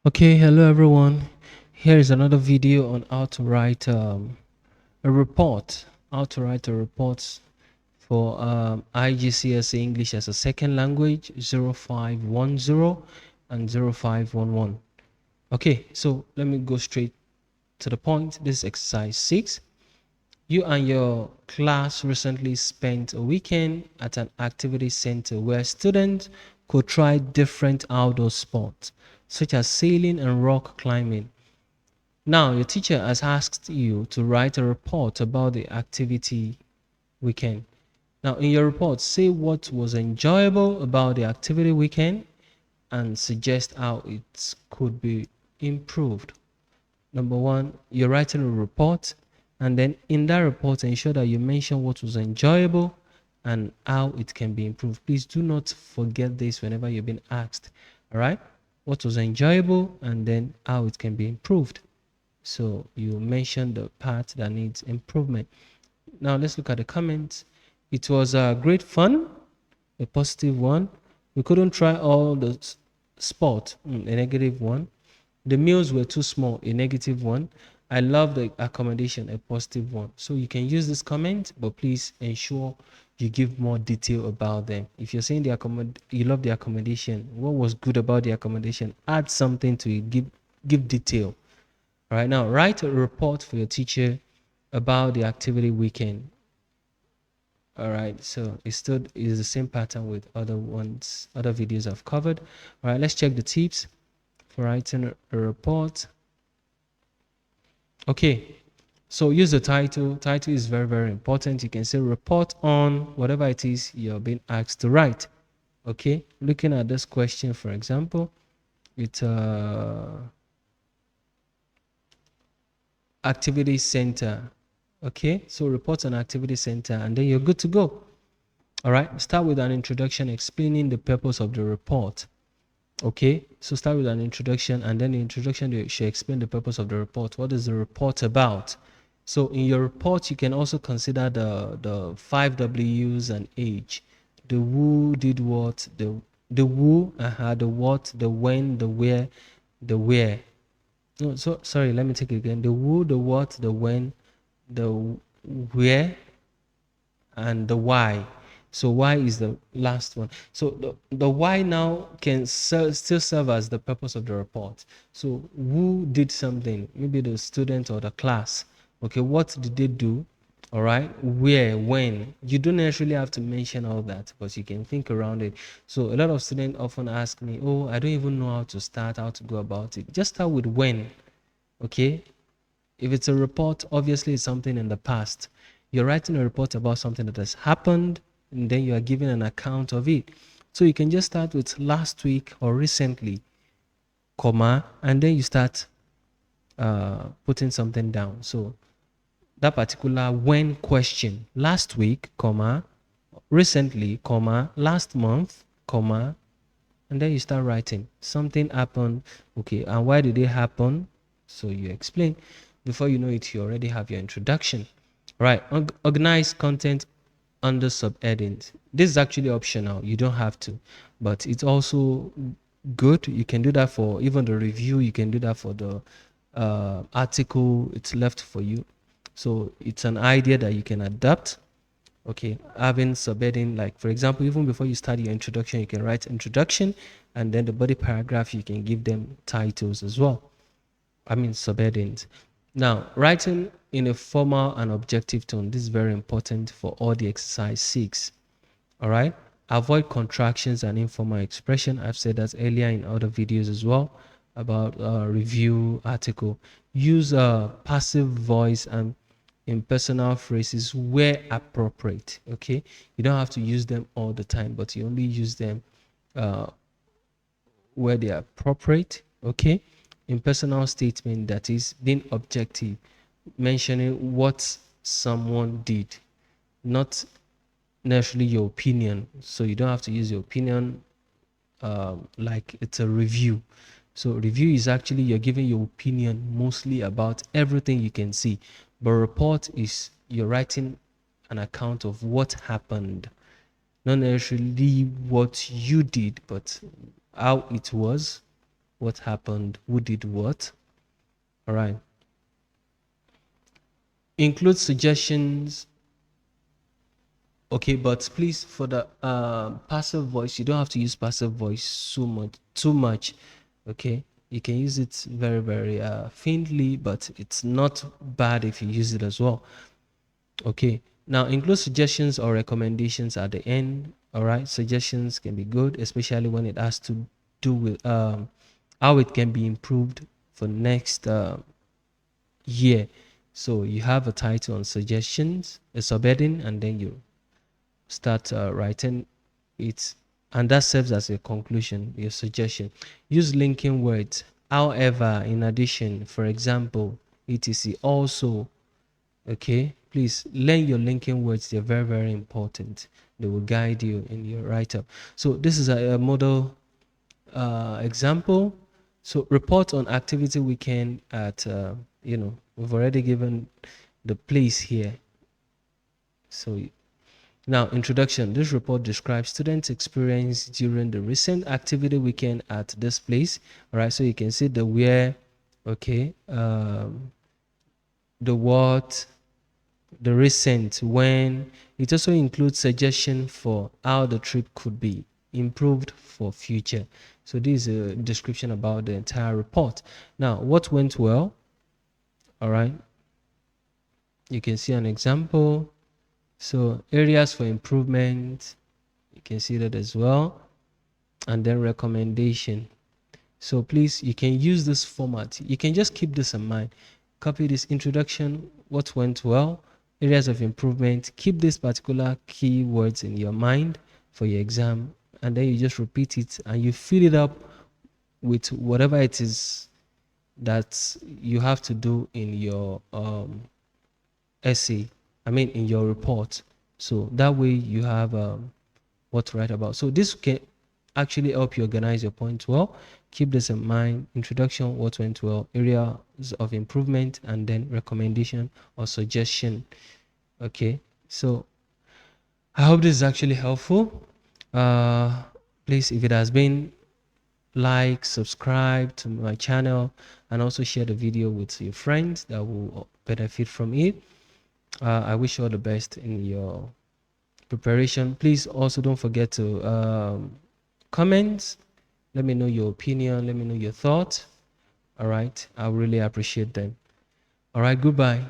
Okay, hello everyone. Here is another video on how to write a report. How to write a report for IGCSE English as a second language 0510 and 0511. Okay, so let me go straight to the point. This is exercise 6. You and your class recently spent a weekend at an activity center where students could try different outdoor sports such as sailing and rock climbing. Now, your teacher has asked you to write a report about the activity weekend. Now, in your report, say what was enjoyable about the activity weekend and suggest how it could be improved. Number one, you're writing a report, and then in that report, ensure that you mention what was enjoyable and how it can be improved. Please do not forget this whenever you've been asked. All right, what was enjoyable and then how it can be improved. So you mention the part that needs improvement. Now let's look at the comments. It was great fun, a positive one. We couldn't try all the sport, a negative one. The meals were too small, a negative one. I love the accommodation, a positive one. So you can use this comment, but please ensure you give more detail about them. If you're saying you love the accommodation, what was good about the accommodation? Add something to it. Give detail. All right, now write a report for your teacher about the activity weekend. All right, so it still is the same pattern with other videos I've covered. All right, let's check the tips for writing a report. Okay, so use the title. Title is very, very important. You can say report on whatever it is you're being asked to write. Okay, looking at this question, for example, it's activity center. Okay, so report on activity center and then you're good to go. All right, start with an introduction explaining the purpose of the report. Okay, so start with an introduction and then the introduction you should explain the purpose of the report. What is the report about? So in your report, you can also consider the 5 W's and H. The who did what, the who, the what, the when, the where, the where. No, so sorry, let me take it again. The who, the what, the when, the where, and the why. So why is the last one. So the why now can still serve as the purpose of the report. So who did something? Maybe the student or the class. Okay, what did they do? All right, where, when. You don't necessarily have to mention all that, but you can think around it. So a lot of students often ask me, oh, I don't even know how to start, how to go about it. Just start with when. Okay, if it's a report, obviously it's something in the past. You're writing a report about something that has happened, and then you are giving an account of it. So you can just start with last week or recently, comma, and then you start putting something down. So that particular when question, last week, comma, recently, comma, last month, comma, and then you start writing. Something happened, okay, and why did it happen? So you explain. Before you know it, you already have your introduction. Right, organize content under subheadings. This is actually optional, you don't have to, but it's also good. You can do that for even the review, you can do that for the article, it's left for you. So it's an idea that you can adapt. Okay, having subheading, like for example, even before you start your introduction, you can write introduction, and then the body paragraph, you can give them titles as well. I mean subheadings. Now, writing in a formal and objective tone. This is very important for all the exercise 6. All right. Avoid contractions and informal expression. I've said that earlier in other videos as well about review article. Use passive voice and impersonal phrases where appropriate. Okay, you don't have to use them all the time, but you only use them where they are appropriate. Okay, impersonal statement, that is being objective, mentioning what someone did, not necessarily your opinion. So you don't have to use your opinion like it's a review. So review is actually you're giving your opinion mostly about everything you can see, but report is you're writing an account of what happened, not necessarily what you did, but how it was, what happened, who did what. All right. Include suggestions. Okay, but please, for the passive voice, you don't have to use passive voice too much. Okay, you can use it very, very faintly, but it's not bad if you use it as well. Okay, now include suggestions or recommendations at the end. All right, suggestions can be good, especially when it has to do with how it can be improved for next year. So you have a title on suggestions, a subheading, and then you start writing it, and that serves as a conclusion, your suggestion. Use linking words. However, in addition, for example, etc. Also, okay, please learn your linking words. They're very, very important. They will guide you in your write-up. So this is a model example. So report on activity weekend at we've already given the place here. So now, introduction. This report describes students' experience during the recent activity weekend at this place. All right, so you can see the where, okay, the what, the recent, when. It also includes suggestion for how the trip could be improved for future. So this is a description about the entire report. Now, what went well? All right, you can see an example. So areas for improvement, you can see that as well. And then recommendation. So please, you can use this format. You can just keep this in mind. Copy this introduction, what went well, areas of improvement. Keep these particular keywords in your mind for your exam. And then you just repeat it and you fill it up with whatever it is that you have to do in your essay. I mean, in your report. So that way you have what to write about. So this can actually help you organize your points well. Keep this in mind. Introduction, what went well, areas of improvement, and then recommendation or suggestion. Okay, so I hope this is actually helpful. Please, if it has been, like, subscribe to my channel, and also share the video with your friends that will benefit from it. I wish you all the best in your preparation. Please also don't forget to comment. Let me know your opinion. Let me know your thoughts. All right. I really appreciate them. All right. Goodbye.